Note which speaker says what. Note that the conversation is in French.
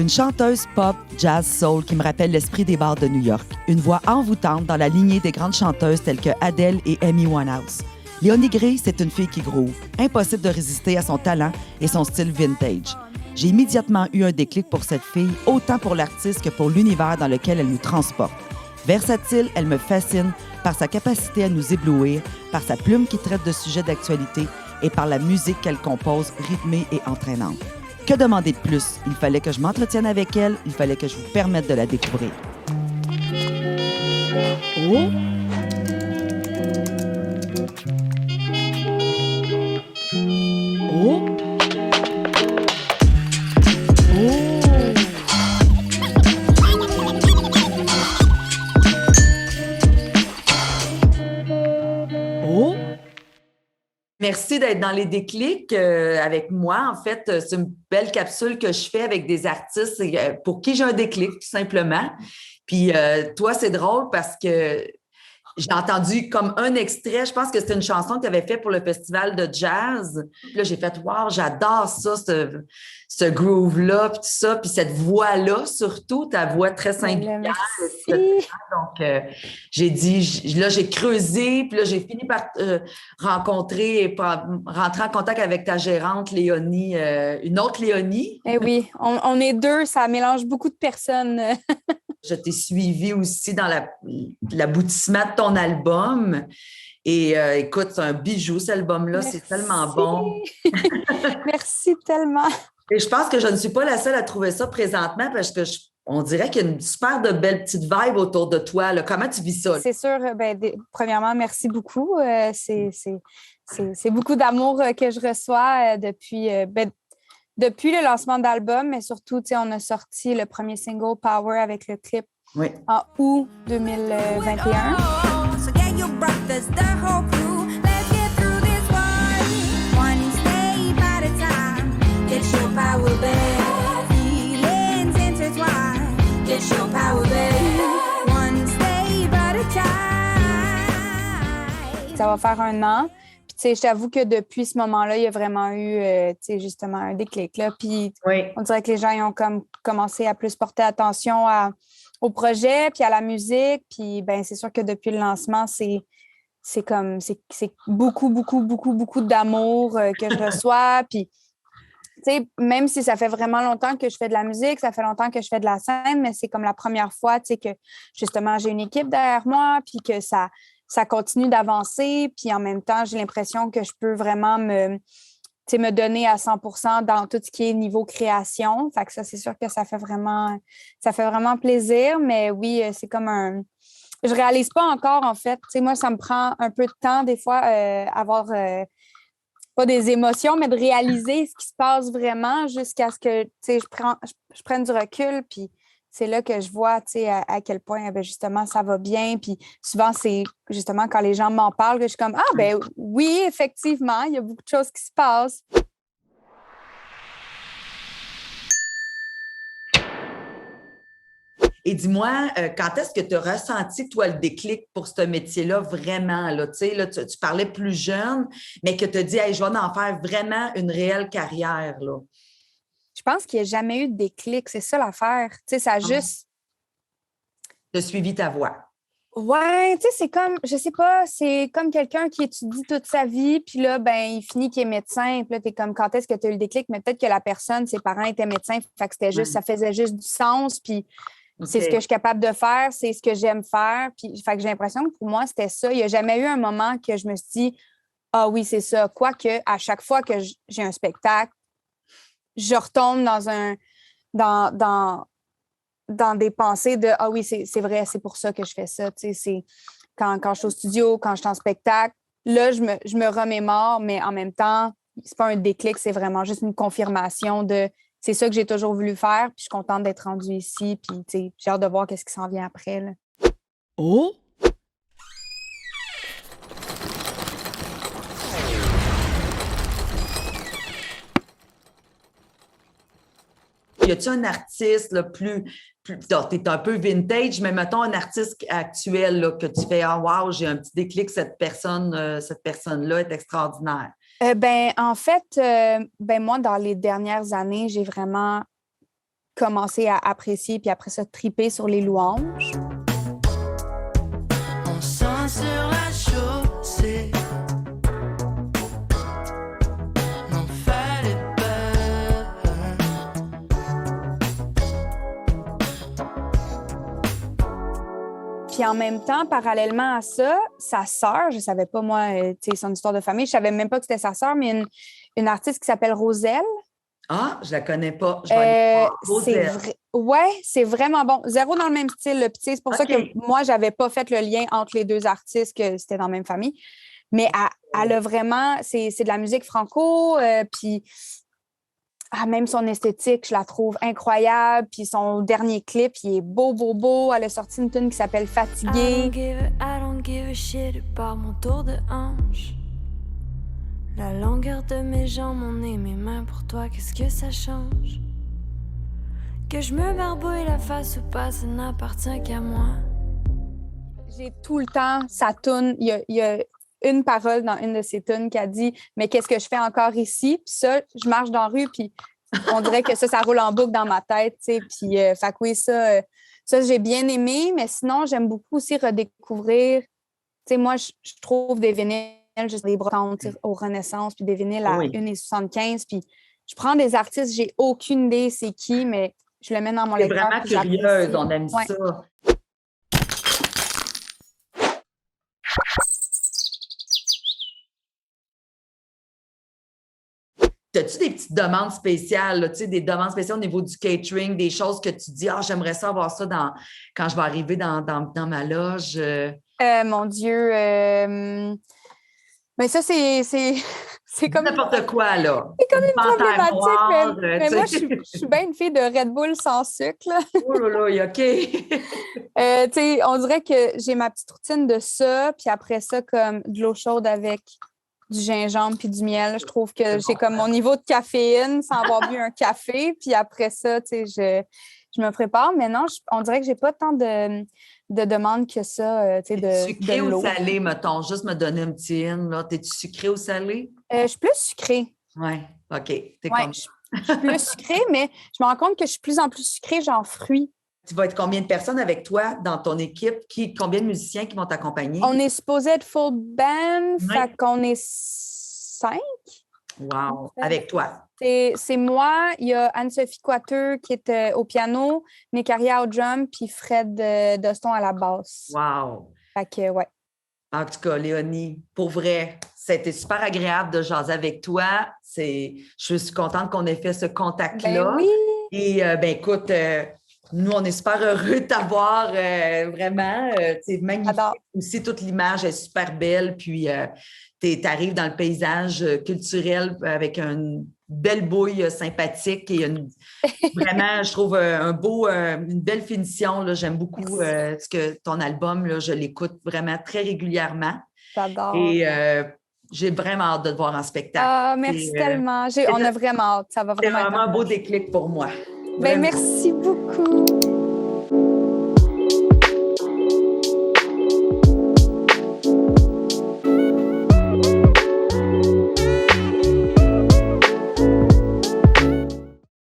Speaker 1: Une chanteuse pop, jazz, soul qui me rappelle l'esprit des bars de New York. Une voix envoûtante dans la lignée des grandes chanteuses telles que Adele et Amy Winehouse. Léonie Gray, c'est une fille qui groove. Impossible de résister à son talent et son style vintage. J'ai immédiatement eu un déclic pour cette fille, autant pour l'artiste que pour l'univers dans lequel elle nous transporte. Versatile, elle me fascine par sa capacité à nous éblouir, par sa plume qui traite de sujets d'actualité et par la musique qu'elle compose, rythmée et entraînante. Que demander de plus? Il fallait que je m'entretienne avec elle, il fallait que je vous permette de la découvrir. Oh! Oh! Oh! Merci d'être dans les déclics avec moi. En fait, c'est une belle capsule que je fais avec des artistes pour qui j'ai un déclic, tout simplement. Puis toi, c'est drôle parce que j'ai entendu comme un extrait, je pense que c'était une chanson que tu avais fait pour le festival de jazz. Puis là, j'ai fait « Wow, j'adore ça, ce groove-là, puis tout ça. » Puis cette voix-là, surtout, ta voix très singulière.
Speaker 2: Merci.
Speaker 1: Donc, j'ai dit, là, j'ai creusé, puis là, j'ai fini par rencontrer et par rentrer en contact avec ta gérante, Léonie, une autre Léonie.
Speaker 2: Eh oui, on est deux, ça mélange beaucoup de personnes.
Speaker 1: Je t'ai suivi aussi dans l'aboutissement de ton album. Et écoute, c'est un bijou, cet album-là.
Speaker 2: Merci.
Speaker 1: C'est tellement bon.
Speaker 2: Merci tellement.
Speaker 1: Et je pense que je ne suis pas la seule à trouver ça présentement parce que on dirait qu'il y a une super de belle petite vibe autour de toi. Là. Comment tu vis ça?
Speaker 2: C'est sûr, premièrement, merci beaucoup. C'est beaucoup d'amour que je reçois depuis le lancement d'album, mais surtout, on a sorti le premier single Power avec le clip en août 2021. Ça va faire 1 an. Puis, je t'avoue que depuis ce moment-là, il y a vraiment eu, justement, un déclic. Là. Puis, on dirait que les gens ils ont comme commencé à plus porter attention au projet, puis à la musique. Puis, c'est sûr que depuis le lancement, c'est beaucoup, beaucoup, beaucoup, beaucoup d'amour que je reçois. Puis, même si ça fait vraiment longtemps que je fais de la musique, ça fait longtemps que je fais de la scène, mais c'est comme la première fois, que justement, j'ai une équipe derrière moi, puis que ça continue d'avancer, puis en même temps, j'ai l'impression que je peux vraiment me donner à 100% dans tout ce qui est niveau création. Fait que ça, c'est sûr que ça fait vraiment plaisir, mais oui, c'est comme je réalise pas encore, en fait. Moi, ça me prend un peu de temps, des fois, avoir pas des émotions, mais de réaliser ce qui se passe vraiment jusqu'à ce que, je prenne du recul, puis c'est là que je vois, à quel point, justement, ça va bien. Puis souvent, c'est justement quand les gens m'en parlent que je suis comme « Ah, oui, effectivement, il y a beaucoup de choses qui se passent. »
Speaker 1: Et dis-moi, quand est-ce que tu as ressenti, toi, le déclic pour ce métier-là, vraiment? Là, tu parlais plus jeune, mais que tu as dit hey, « je vais en faire vraiment une réelle carrière. » là.
Speaker 2: Je pense qu'il n'y a jamais eu de déclic, c'est ça l'affaire. Ça a juste...
Speaker 1: Tu as suivi ta voix.
Speaker 2: Ouais, c'est comme, je sais pas, c'est comme quelqu'un qui étudie toute sa vie, puis là, il finit qu'il est médecin, puis là, t'es comme, quand est-ce que tu as eu le déclic? Mais peut-être que la personne, ses parents étaient médecins, fait que c'était juste, ça faisait juste du sens, puis c'est ce que je suis capable de faire, c'est ce que j'aime faire, puis fait que j'ai l'impression que pour moi, c'était ça. Il n'y a jamais eu un moment que je me suis dit, ah oui, c'est ça. Quoique, à chaque fois que j'ai un spectacle, je retombe dans des pensées de « Ah oui, c'est vrai, c'est pour ça que je fais ça. » C'est quand je suis au studio, quand je suis en spectacle, là, je me remémore, mais en même temps, c'est pas un déclic, c'est vraiment juste une confirmation de « C'est ça que j'ai toujours voulu faire, puis je suis contente d'être rendue ici, puis j'ai hâte de voir qu'est-ce qui s'en vient après. » là.
Speaker 1: Oh! Y a-t-il un artiste là, plus t'es un peu vintage, mais mettons un artiste actuel là, que tu fais « Ah, wow, j'ai un petit déclic, cette personne-là est extraordinaire. »
Speaker 2: En fait, moi, dans les dernières années, j'ai vraiment commencé à apprécier puis après ça, triper sur les louanges.
Speaker 3: On sent sur la chaussée. N'en fallait pas.
Speaker 2: Puis en même temps, parallèlement à ça, sa sœur, je savais pas, moi, tu sais, son histoire de famille, je savais même pas que c'était sa sœur, mais une artiste qui s'appelle Roselle.
Speaker 1: Ah, je la connais pas. Je vais aller voir. Roselle.
Speaker 2: Ouais, c'est vraiment bon. Zéro dans le même style. Puis, tu sais, c'est pour ça que moi, j'avais pas fait le lien entre les deux artistes, que c'était dans la même famille. Mais elle a vraiment... C'est de la musique franco, puis même son esthétique, je la trouve incroyable. Puis son dernier clip, il est beau, beau, beau. Elle a sorti une tune qui s'appelle Fatiguée.
Speaker 3: I don't give a shit par mon tour de hanche. La longueur de mes jambes, mon nez, mes mains pour toi, qu'est-ce que ça change? Que je me barbouille la face ou pas, ça n'appartient qu'à moi.
Speaker 2: J'ai tout le temps sa toune. Il y a une parole dans une de ses tunes qui a dit « Mais qu'est-ce que je fais encore ici? » Puis ça, je marche dans la rue, puis on dirait que ça roule en boucle dans ma tête, tu sais. Puis, fait que oui, ça, j'ai bien aimé, mais sinon, j'aime beaucoup aussi redécouvrir. Tu sais, moi, je trouve des vinyles, juste des brocantes aux Renaissance, puis des vinyles à 1,75. Puis je prends des artistes, j'ai aucune idée c'est qui, mais je le mets dans mon lecteur.
Speaker 1: C'est vraiment curieuse, on aime ça. As-tu des petites demandes spéciales, là, des demandes spéciales au niveau du catering, des choses que tu dis, j'aimerais ça avoir ça quand je vais arriver dans ma loge?
Speaker 2: Mon Dieu, mais ça, c'est comme...
Speaker 1: N'importe quoi, là.
Speaker 2: C'est comme une problématique,
Speaker 1: noire,
Speaker 2: mais moi, je suis bien une fille de Red Bull sans sucre, là.
Speaker 1: Oh là là, OK.
Speaker 2: Tu sais, on dirait que j'ai ma petite routine de ça, puis après ça, comme de l'eau chaude avec du gingembre puis du miel. Je trouve que j'ai comme mon niveau de caféine sans avoir bu un café, puis après ça, tu sais, je me prépare. Mais non, on dirait que j'ai pas tant de demandes que ça, tu sais,
Speaker 1: Sucré
Speaker 2: de l'eau.
Speaker 1: ou salé, mettons? Juste me donner un petit in, là. T'es-tu sucré ou salé?
Speaker 2: Je suis plus sucrée.
Speaker 1: Oui, OK. T'es
Speaker 2: comme... Je suis plus sucrée, mais je me rends compte que je suis de plus en plus sucrée, genre fruits.
Speaker 1: Tu vas être combien de personnes avec toi dans ton équipe? Combien de musiciens qui vont t'accompagner?
Speaker 2: On est supposé être full band, fait qu'on est 5.
Speaker 1: Wow! Avec toi?
Speaker 2: C'est moi, il y a Anne-Sophie Coiteux qui est au piano, Nekaria au drum, puis Fred Doston à la basse.
Speaker 1: Wow!
Speaker 2: Fait que, ouais.
Speaker 1: En tout cas, Léonie, pour vrai, c'était super agréable de jaser avec toi. Je suis contente qu'on ait fait ce contact-là.
Speaker 2: Ben oui!
Speaker 1: Et écoute, nous, on est super heureux de t'avoir, vraiment. C'est magnifique.
Speaker 2: Adore.
Speaker 1: Aussi, toute l'image est super belle. Puis, tu arrives dans le paysage culturel avec une belle bouille sympathique et vraiment, je trouve une belle finition. Là. J'aime beaucoup ton album. Là, je l'écoute vraiment très régulièrement.
Speaker 2: J'adore.
Speaker 1: Et j'ai vraiment hâte de te voir en spectacle.
Speaker 2: Ah, merci tellement. On a vraiment hâte. Ça va vraiment
Speaker 1: C'est vraiment un beau déclic pour moi.
Speaker 2: Ben, merci beaucoup.